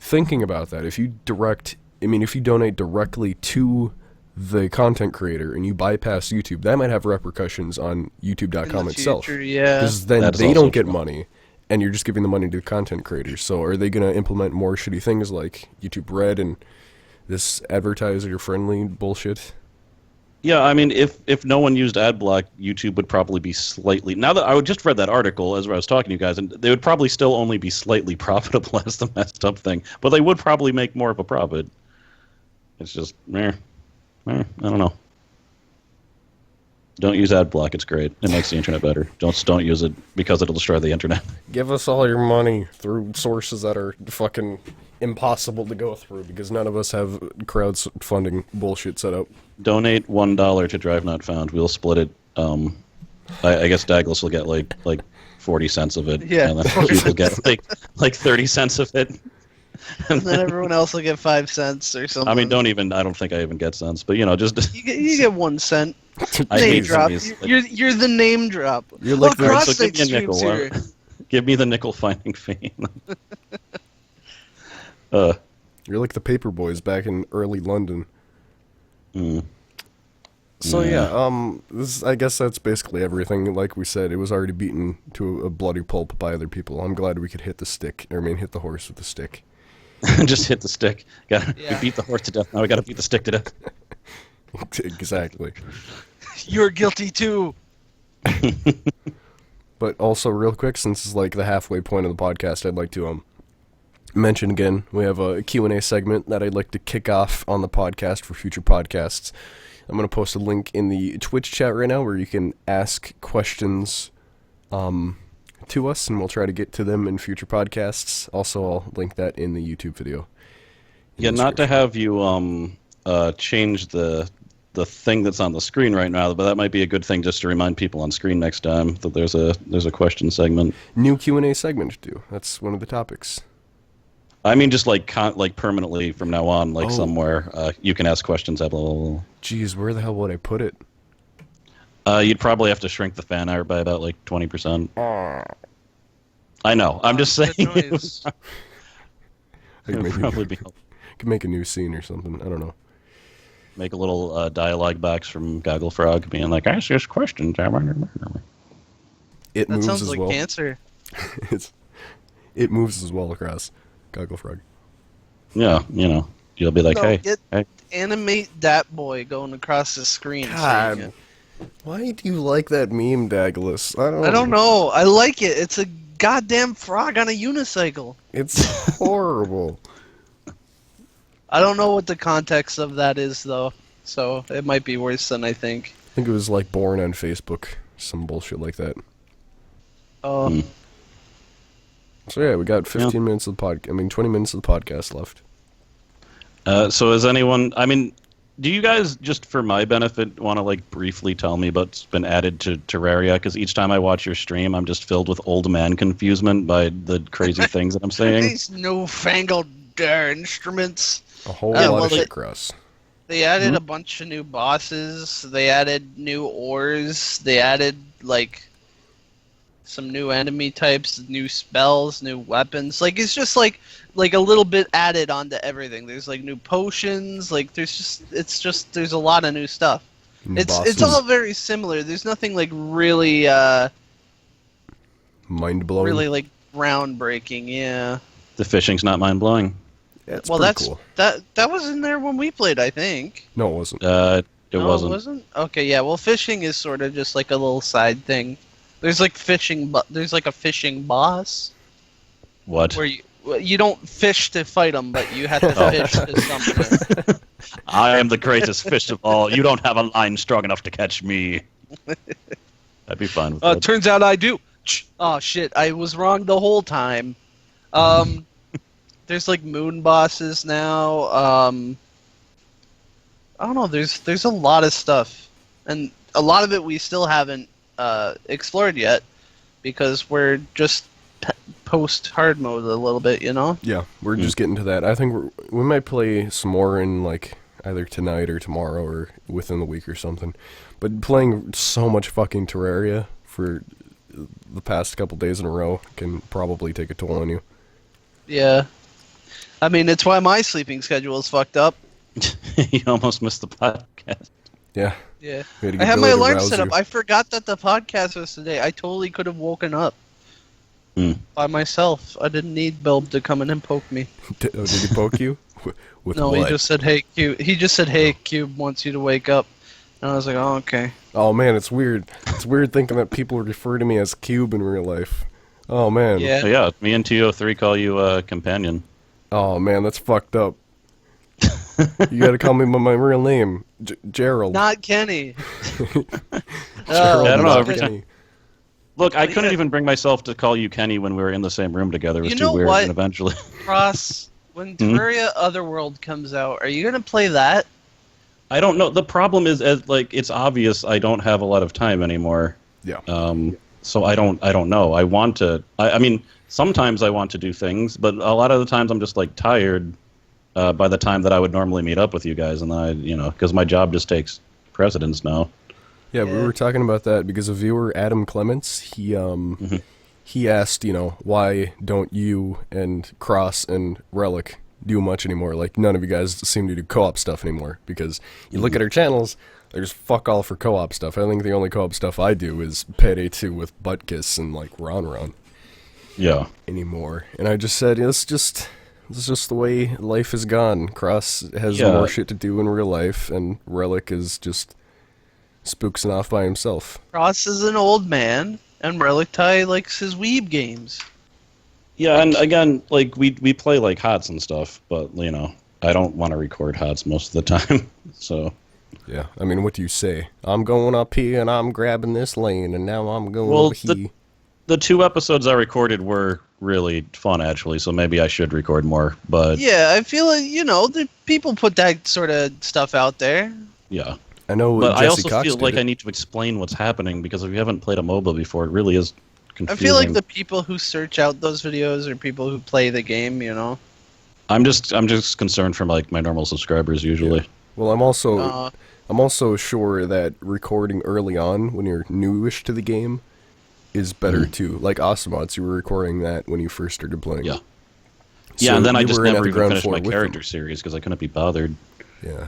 thinking about that, if you donate directly to the content creator and you bypass YouTube, that might have repercussions on YouTube.com In the itself. future, yeah. Because then That is they also don't get true. money, and you're just giving the money to content creators. So are they going to implement more shitty things like YouTube Red and this advertiser-friendly bullshit? Yeah, I mean, if no one used ad block, YouTube would probably be slightly. Now that I just read that article as I was talking to you guys, and they would probably still only be slightly profitable as the messed up thing, but they would probably make more of a profit. It's just, I don't know. Don't use ad block; it's great. It makes the internet better. Don't use it because it'll destroy the internet. Give us all your money through sources that are fucking impossible to go through because none of us have crowdfunding bullshit set up. Donate $1 to Drive Not Found. We'll split it. I guess Dagless will get like 40 cents of it. Yeah, and then people get like 30 cents of it. And then everyone else will get 5 cents or something. I mean, I don't think I even get cents, but just You get 1 cent. I Name hate drop. these, like- You're the name drop. You're like Look, the- so prostate give me a nickel. streams here. Give me the nickel finding fee. You're like the paper boys back in early London. So I guess that's basically everything. Like we said, it was already beaten to a bloody pulp by other people. I'm glad we could hit the horse with the stick. Just hit the stick. We Yeah. beat the horse to death. Now we got to beat the stick to death. Exactly. You're guilty too. But also, real quick, since it's like the halfway point of the podcast, I'd like to mention again, we have a Q&A segment that I'd like to kick off on the podcast for future podcasts. I'm going to post a link in the Twitch chat right now where you can ask questions to us, and we'll try to get to them in future podcasts. Also, I'll link that in the YouTube video. Yeah, not to have you change the thing that's on the screen right now, but that might be a good thing just to remind people on screen next time that there's a question segment. New Q&A segment to do. That's one of the topics. I mean, just like permanently from now on, like Oh. somewhere you can ask questions. Blah, blah, blah. Jeez, where the hell would I put it? You'd probably have to shrink the fan art by about like 20%. I know. I'm just saying. Good noise. I It would probably be could make a new scene or something. I don't know. make a little dialogue box from Goggle Frog being like, ask us questions. It That moves sounds as like well. cancer. It moves as well across Goggle Frog. Yeah, you'll be like, No, hey. animate that boy going across the screen. God. saying it. Why do you like that meme, Dagless? I don't know. I like it. It's a goddamn frog on a unicycle. It's horrible. I don't know what the context of that is, though. So it might be worse than I think. I think it was like born on Facebook, some bullshit like that. Oh, So yeah, we got 15 minutes of the 20 minutes of the podcast left. So is anyone? I mean, Do you guys, just for my benefit, want to like briefly tell me what's been added to Terraria? Because each time I watch your stream, I'm just filled with old man confusement by the crazy things that I'm saying. These newfangled instruments. A whole Yeah, lot well, of shit, Cross. They added a bunch of new bosses. They added new ores. They added like some new enemy types, new spells, new weapons. Like it's just like a little bit added onto everything. There's like new potions. Like there's a lot of new stuff. New It's bosses. all very similar. There's nothing like really Mind blowing. really like groundbreaking. Yeah. The fishing's not mind blowing. Yeah, it's Well, pretty that's cool. that was in there when we played, I think. No, it wasn't. It No, wasn't. It wasn't? Okay, yeah. Well, fishing is sort of just like a little side thing. There's like there's like a fishing boss What? where you don't fish to fight them, but you have to fish to summon them. I am the greatest fish of all. You don't have a line strong enough to catch me. I'd be fine with that. Turns out I do. Oh shit! I was wrong the whole time. There's like moon bosses now. I don't know. There's a lot of stuff, and a lot of it we still haven't explored yet because we're just post hard mode a little bit, you know. Yeah, we're just getting to that. I think we might play some more in like either tonight or tomorrow or within the week or something. But playing so much fucking Terraria for the past couple days in a row can probably take a toll on you. Yeah. I mean, it's why my sleeping schedule is fucked up. You almost missed the podcast. Yeah. Yeah. We had to I get had Billy my to alarm rouse set up. you. I forgot that the podcast was today. I totally could have woken up Hmm. by myself. I didn't need Bilb to come in and poke me. Did he poke you? With No, what? he just said, "Hey, Cube." He just said, "Hey, Cube wants you to wake up," and I was like, "Oh, okay." Oh man, it's weird. It's weird thinking that people refer to me as Cube in real life. Oh man. Yeah. So yeah, me and TO3 call you companion. Oh man, that's fucked up. You gotta call me by my real name, Gerald. Not Kenny. Gerald, I don't know, not every Kenny. Look, I But couldn't yeah. even bring myself to call you Kenny when we were in the same room together. It was You too know weird, what? and eventually... Ross, when Hmm? Terraria Otherworld comes out, are you gonna play that? I don't know. The problem is, as like, it's obvious I don't have a lot of time anymore. Yeah. So I don't know. I want to. I mean, sometimes I want to do things, but a lot of the times I'm just like tired by the time that I would normally meet up with you guys, and then because my job just takes precedence now. Yeah, we Yeah. were talking about that because a viewer, Adam Clements, he asked, why don't you and Cross and Relic do much anymore? Like, none of you guys seem to do co-op stuff anymore. Because you look at our channels, there's fuck all for co-op stuff. I think the only co-op stuff I do is Payday 2 with Buttkiss and, like, Ron Yeah. anymore. And I just said, this is just the way life has gone. Cross has Yeah. more shit to do in real life, and Relic is just spooksing off by himself. Ross is an old man, and Relictai likes his weeb games. Yeah, and again, like we play like HOTS and stuff, but I don't want to record HOTS most of the time. So Yeah, I mean, what do you say? I'm going up here and I'm grabbing this lane, and now I'm going Well, over here. the 2 episodes I recorded were really fun, actually. So maybe I should record more. But Yeah, I feel like the people put that sort of stuff out there. yeah. I know But Jesse I also Cox feel did like it. I need to explain what's happening because if you haven't played a MOBA before, it really is I confusing. feel like the people who search out those videos are people who play the game, I'm just concerned for like my normal subscribers usually. Well, I'm Uh, also sure that recording early on when you're newish to the game is better too. Like Awesomots, you were recording that when you first started playing. Yeah. So Yeah, and then I you just were in at never the even ground finished floor my with them. character series because I couldn't be bothered. Yeah.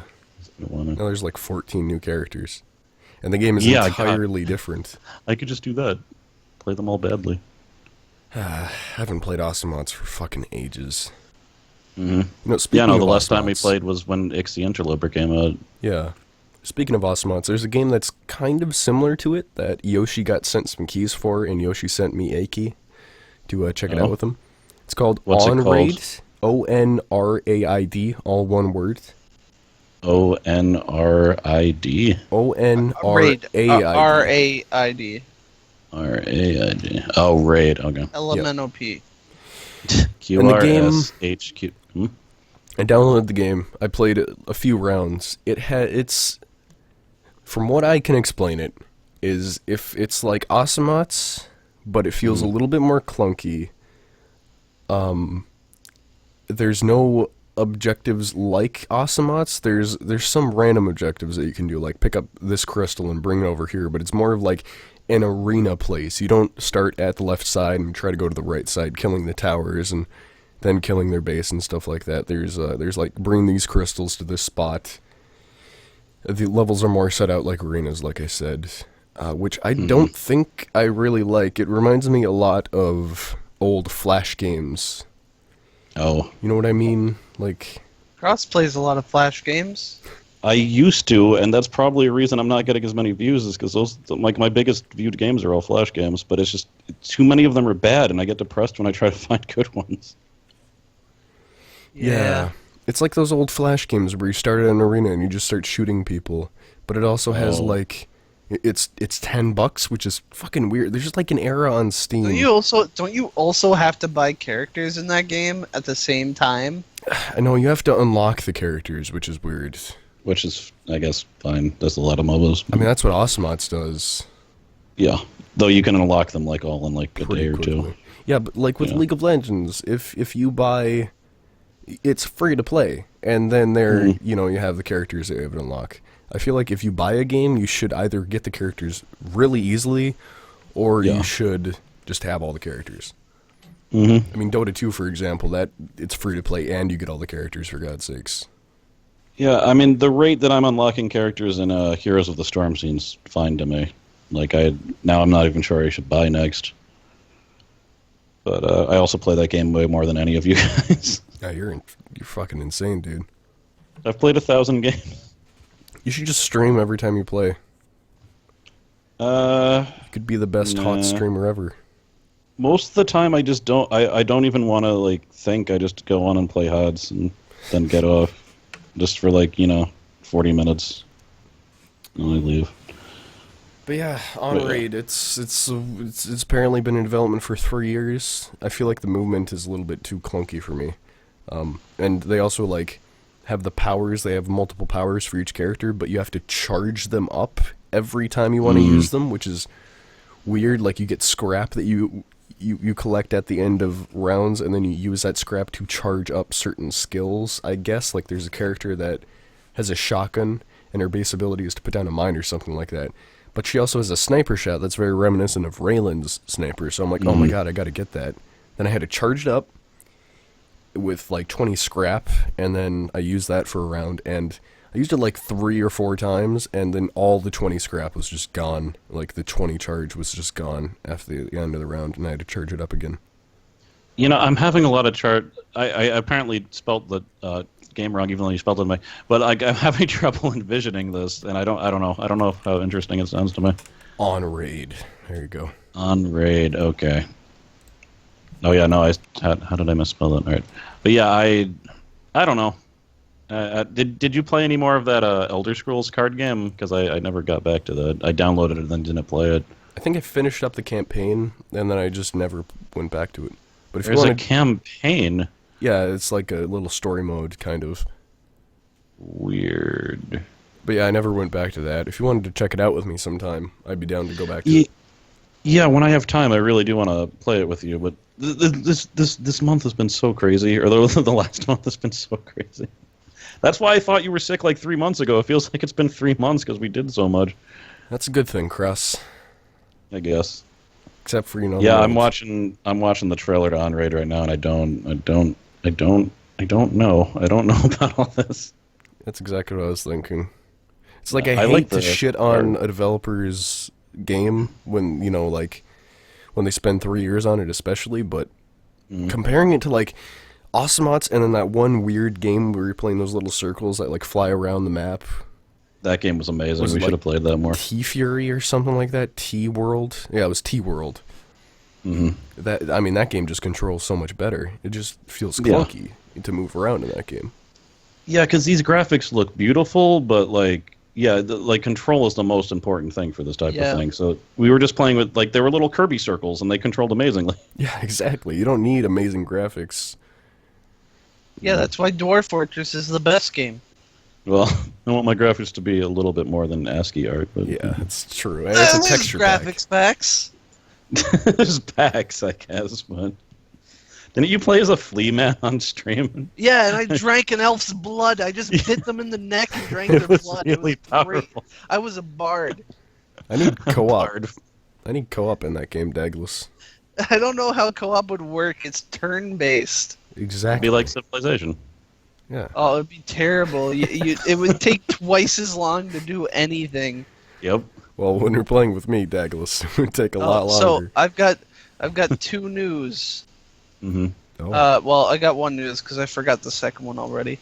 I don't wanna- Now there's like 14 new characters, and the game is Yeah, entirely different. I could just do that. Play them all badly. I haven't played Awesomots for fucking ages. Mm-hmm. Speaking Yeah, no, of the last time we Awesomots- played was when Ix the Interloper came out. Yeah. Speaking of Awesomots, there's a game that's kind of similar to it that Yoshi got sent some keys for, and Yoshi sent me a key to check it Oh. out with him. It's called What's it called? Onraid. ONRAID, all one word. ONRID. Raid. ONRAID. RAID. RAID. Oh, Raid. Okay. LMNOP. And the game- QRSHQ. Hmm? I downloaded the game. I played a few rounds. It's from what I can explain it is if it's like Ocelots, but it feels a little bit more clunky. There's no objectives like Ocelots. There's some random objectives that you can do, like pick up this crystal and bring it over here, but it's more of like an arena place. You don't start at the left side and try to go to the right side, killing the towers and then killing their base and stuff like that. There's like bring these crystals to this spot. The levels are more set out like arenas, like I said, which I don't think I really like. It reminds me a lot of old Flash games. Oh, You know what I mean? Like, Cross plays a lot of Flash games. I used to, and that's probably a reason I'm not getting as many views, is because those, like, my biggest viewed games are all Flash games, but it's just, too many of them are bad, and I get depressed when I try to find good ones. yeah. It's like those old Flash games where you start at an arena and you just start shooting people, but it also has like it's $10, which is fucking weird. There's just like an era on Steam. Don't you also have to buy characters in that game at the same time? I know you have to unlock the characters, which is weird. Which is, I guess, fine. There's a lot of MOBAs. I mean, that's what Ocelots does. Yeah, though you can unlock them like all in like a Pretty day or quickly. two. Yeah, but like with Yeah. League of Legends, if you buy, it's free to play, and then there, you have the characters that you have to unlock. I feel like if you buy a game, you should either get the characters really easily, or Yeah. you should just have all the characters. Mm-hmm. I mean, Dota 2, for example, that it's free to play, and you get all the characters, for God's sakes. Yeah, I mean, the rate that I'm unlocking characters in Heroes of the Storm seems fine to me. Like, now I'm not even sure I should buy next. But I also play that game way more than any of you guys. Yeah, you're fucking insane, dude. I've played 1,000 games. You should just stream every time you play. You could be the best hot Nah. streamer ever. Most of the time, I just don't. I don't even want to like think. I just go on and play HUDs and then get off, just for 40 minutes, and I leave. But yeah, on Raid, it's apparently been in development for 3 years. I feel like the movement is a little bit too clunky for me. And they also have the powers. They have multiple powers for each character, but you have to charge them up every time you want to use them, which is weird. Like you get scrap that you collect at the end of rounds, and then you use that scrap to charge up certain skills, I guess. Like there's a character that has a shotgun, and her base ability is to put down a mine or something like that. But she also has a sniper shot that's very reminiscent of Raylan's sniper, so I'm like, oh my god, I gotta get that. Then I had it charged up with 20 scrap, and then I used that for a round, and I used it 3 or 4 times, and then all the 20 scrap was just gone. Like the 20 charge was just gone after the end of the round, and I had to charge it up again. I'm having a lot of I apparently spelled the game wrong, even though you spelled it right. But I'm having trouble envisioning this, and I don't know. I don't know how interesting it sounds to me. On Raid. There you go. On Raid, okay. Oh yeah, no, how did I misspell it? All right, but yeah, I don't know. Did you play any more of that Elder Scrolls card game? Because I never got back to that. I downloaded it and then didn't play it. I think I finished up the campaign, and then I just never went back to it. But if There's you a want campaign. yeah, it's like a little story mode, kind of. Weird. But yeah, I never went back to that. If you wanted to check it out with me sometime, I'd be down to go back to it. Yeah, when I have time, I really do want to play it with you. But this month has been so crazy, or the last month has been so crazy. That's why I thought you were sick 3 months ago. It feels like it's been 3 months because we did so much. That's a good thing, Cross. I guess. Except for Yeah, I'm watching the trailer to On Raid right now, and I don't know. I don't know about all this. That's exactly what I was thinking. It's like I I hate like to the shit on a developer's game when when they spend 3 years on it, especially. But comparing it to Ocelots and then that one weird game where you're playing those little circles that fly around the map. That game was amazing. Was it We should have played that more. T-Fury or something like that? T-World? Yeah, it was T-World. Mm-hmm. That game just controls so much better. It just feels clunky to move around in that game. Yeah, because these graphics look beautiful, but control is the most important thing for this type of thing. So we were just playing with they were little Kirby circles, and they controlled amazingly. Yeah, exactly. You don't need amazing graphics. Yeah, that's why Dwarf Fortress is the best game. Well, I want my graphics to be a little bit more than ASCII art, but Yeah, it's true. And it's a There's texture pack. graphics packs. there's packs, I guess. But didn't you play as a flea man on stream? Yeah, and I drank an elf's blood. I just bit them in the neck and drank It their was blood. really it was great. powerful. I was a bard. I need co-op. Hard. I need co-op in that game, Dagless. I don't know how co-op would work. It's turn-based. Exactly. Be like Civilization. Yeah. Oh, it'd be terrible. It would take twice as long to do anything. Yep. Well, when you're playing with me, Dagless, it would take a lot longer. So I've got two news. Mm-hmm. Oh. Well, I got one news because I forgot the second one already.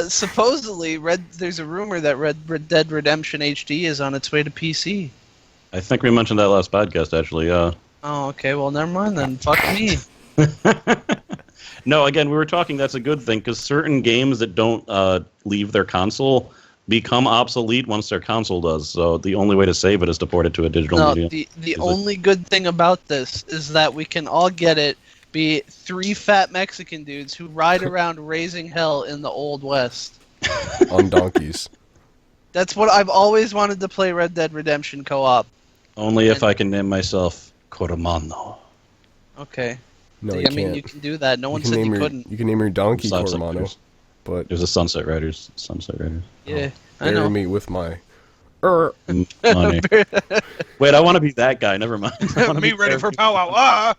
Supposedly, there's a rumor that Red Dead Redemption HD is on its way to PC. I think we mentioned that last podcast, actually. Yeah. Oh, okay. Well, never mind then. Fuck me. No, again, we were talking. That's a good thing because certain games that don't leave their console become obsolete once their console does. So the only way to save it is to port it to a digital No, media. the only good thing about this is that we can all get it. Be three fat Mexican dudes who ride around raising hell in the Old West. On donkeys. That's what I've always wanted to play Red Dead Redemption co-op. Only if I can name myself Coromano. Okay. No, I you mean, can't. you can do that. No one can said name you your, couldn't. You can name your donkey Sunset Cormano, Riders. but It was a Sunset Riders. Sunset Riders. Yeah, I bury know. me with my... Money. Wait, I want to be that guy. Never mind. I wanna Me be ready there. for powwow. Ah!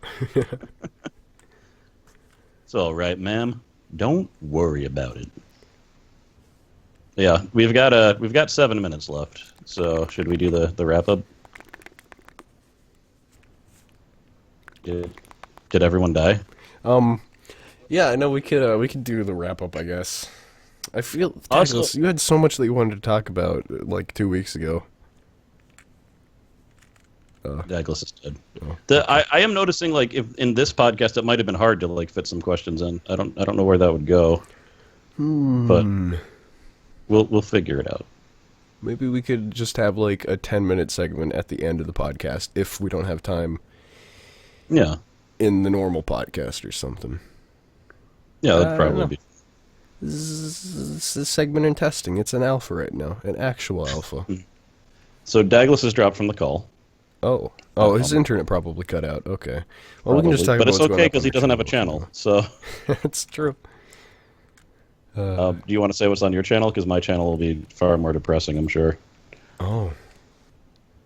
It's all right, ma'am. Don't worry about it. Yeah, we've got 7 minutes left. So should we do the wrap up? Did everyone die? Yeah, I know we could do the wrap up, I guess. I feel Also- Douglas, you had so much that you wanted to talk about like 2 weeks ago. Dagless is dead. Oh. I am noticing like if in this podcast it might have been hard to like fit some questions in. I don't know where that would go, but we'll figure it out. Maybe we could just have like a 10-minute segment at the end of the podcast if we don't have time Yeah, in the normal podcast or something. yeah, I that'd don't probably know. be. It's a segment in testing. It's an alpha right now, an actual alpha. So Dagless has dropped from the call. Oh, his internet probably cut out. Okay, well we can just talk Probably. But about it's what's going okay up because on he your doesn't have a channel. So, It's true. do you want to say what's on your channel? Because my channel will be far more depressing, I'm sure. Oh.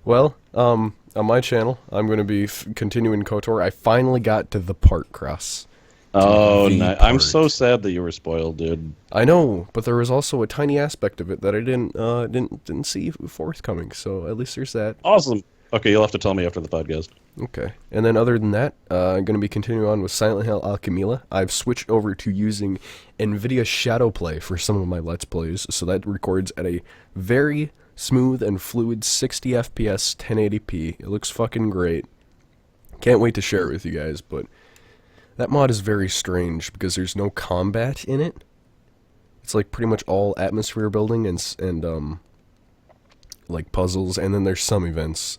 Well, on my channel, I'm going to be continuing KOTOR. I finally got to the part cross. Oh, the nice. I'm part. so sad that you were spoiled, dude. I know, but there was also a tiny aspect of it that I didn't see forthcoming. So at least there's that. Awesome. Okay, you'll have to tell me after the podcast. Okay. And then other than that, I'm going to be continuing on with Silent Hill Alchemila. I've switched over to using NVIDIA Shadowplay for some of my Let's Plays, so that records at a very smooth and fluid 60 FPS 1080p. It looks fucking great. Can't wait to share it with you guys, but that mod is very strange because there's no combat in it. It's like pretty much all atmosphere building and like puzzles, and then there's some events.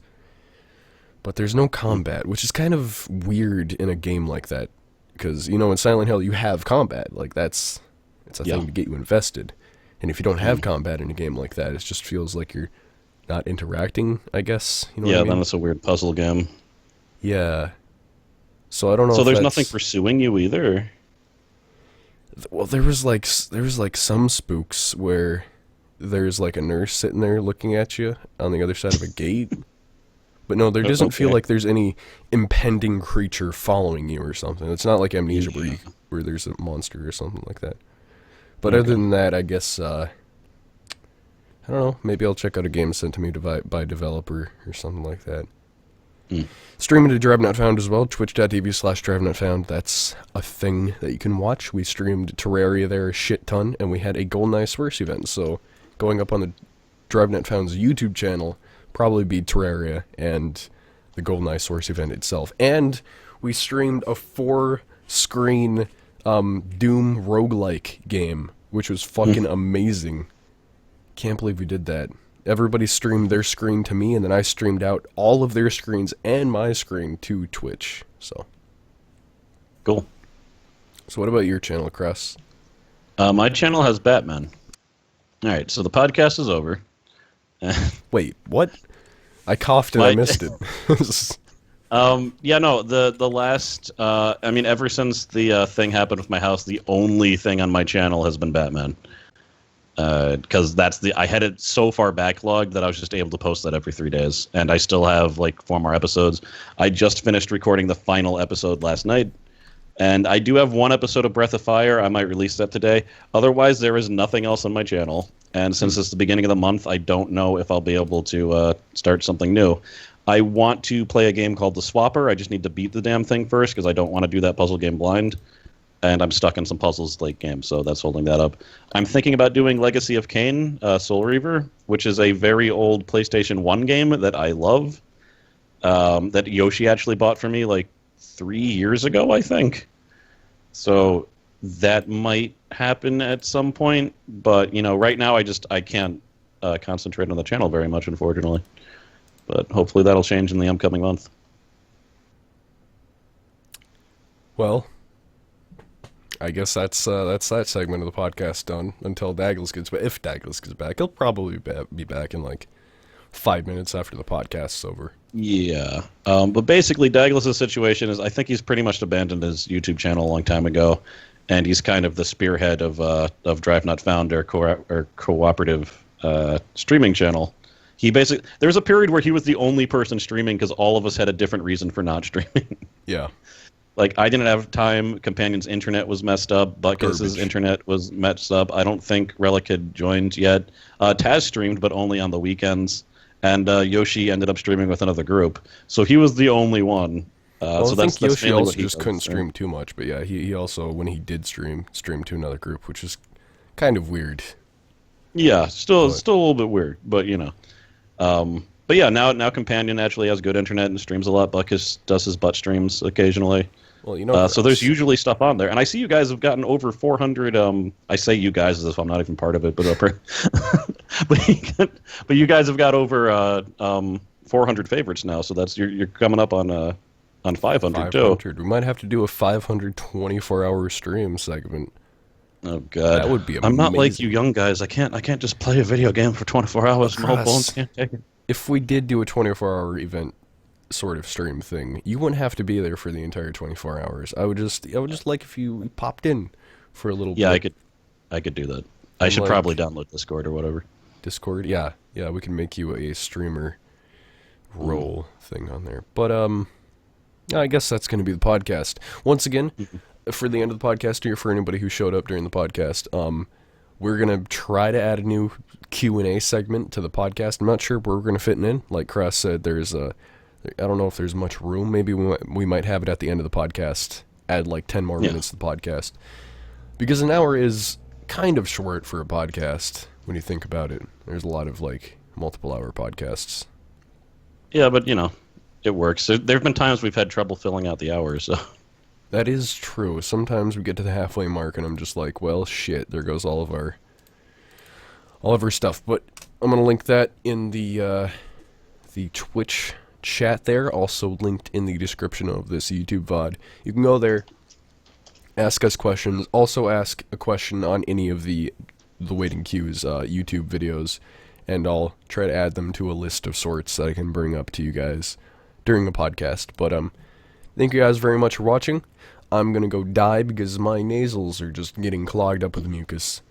But there's no combat, which is kind of weird in a game like that. Because, you know, in Silent Hill, you have combat. Like, it's a thing to get you invested. And if you don't have combat in a game like that, it just feels like you're not interacting, I guess. You know what I mean? Then it's a weird puzzle game. Yeah. So I don't know So if there's that's- nothing pursuing you either? Well, there was like some spooks where there's like a nurse sitting there looking at you on the other side of a gate. But no, there doesn't feel Okay. like there's any impending creature following you or something. It's not like Amnesia where there's a monster or something like that. But other than that, I guess, I don't know, maybe I'll check out a game sent to me by developer or something like that. Streaming to Drive Not Found as well, twitch.tv/Drive Not Found. That's a thing that you can watch. We streamed Terraria there a shit ton, and we had a GoldenEye Source event, so going up on the Drive Not Found's YouTube channel probably be Terraria and the GoldenEye Source event itself. And we streamed a 4-screen Doom roguelike game, which was fucking amazing. Can't believe we did that. Everybody streamed their screen to me, and then I streamed out all of their screens and my screen to Twitch. So Cool. So what about your channel, Cress? My channel has Batman. All right, so the podcast is over. Wait, what? I coughed and I missed it. Yeah, no, the last, I mean, ever since the thing happened with my house, the only thing on my channel has been Batman. Because I had it so far backlogged that I was just able to post that every 3 days, and I still have like 4 more episodes. I just finished recording the final episode last night, and I do have 1 episode of Breath of Fire. I might release that today. Otherwise, there is nothing else on my channel, and since it's the beginning of the month, I don't know if I'll be able to start something new. I want to play a game called The Swapper. I just need to beat the damn thing first because I don't want to do that puzzle game blind. And I'm stuck in some puzzles late game, so that's holding that up. I'm thinking about doing Legacy of Kain, Soul Reaver, which is a very old PlayStation 1 game that I love, that Yoshi actually bought for me like 3 years ago, I think. So that might happen at some point, but right now I can't concentrate on the channel very much, unfortunately. But hopefully that'll change in the upcoming month. Well, I guess that's that segment of the podcast done until Dagless gets back. If Dagless gets back, he'll probably be back in like 5 minutes after the podcast's over. Yeah, but basically Dagless' situation is I think he's pretty much abandoned his YouTube channel a long time ago, and he's kind of the spearhead of Drive Not Found, or cooperative streaming channel. There was a period where he was the only person streaming because all of us had a different reason for not streaming. Yeah. Like, I didn't have time. Companion's internet was messed up. Buckets' internet was messed up. I don't think Relic had joined yet. Taz streamed, but only on the weekends. And Yoshi ended up streaming with another group. So he was the only one. Well, so I think Yoshi mainly also what he just does. couldn't stream too much. But yeah, he also, when he did streamed to another group, which is kind of weird. Yeah, still a little bit weird, but but yeah, now Companion actually has good internet and streams a lot. Buckus does his butt streams occasionally. Well, so there's usually stuff on there, and I see you guys have gotten over 400. I say you guys as if I'm not even part of it, but but you guys have got over 400 favorites now. So you're coming up on 500 too. We might have to do a 500 24-hour stream segment. Oh god, that would be amazing. I'm not like you young guys. I can't just play a video game for 24 hours. My whole bones can't take it. If we did do a 24-hour event sort of stream thing, you wouldn't have to be there for the entire 24 hours. I would just like if you popped in for a little bit. Yeah, I could do that. I should probably download Discord or whatever. Discord? Yeah, we can make you a streamer role thing on there. But I guess that's going to be the podcast. Once again, for the end of the podcast here, for anybody who showed up during the podcast, we're going to try to add a new Q&A segment to the podcast. I'm not sure where we're going to fit it in. Like Cross said, I don't know if there's much room. Maybe we might have it at the end of the podcast, add like 10 more minutes to the podcast. Because an hour is kind of short for a podcast when you think about it. There's a lot of like multiple hour podcasts. Yeah, but it works. There have been times we've had trouble filling out the hours, so. That is true. Sometimes we get to the halfway mark and I'm just like, well, shit, there goes all of our stuff. But I'm going to link that in the Twitch chat there, also linked in the description of this YouTube VOD. You can go there, ask us questions, also ask a question on any of the Waiting Queues YouTube videos, and I'll try to add them to a list of sorts that I can bring up to you guys during the podcast. But thank you guys very much for watching. I'm going to go die because my nasals are just getting clogged up with mucus.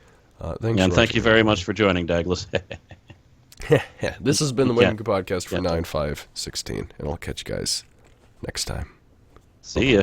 Thanks. And thank you very much for joining, Dagless. This has been the Waiting Queue Podcast for 9/5/16, and I'll catch you guys next time. See ya.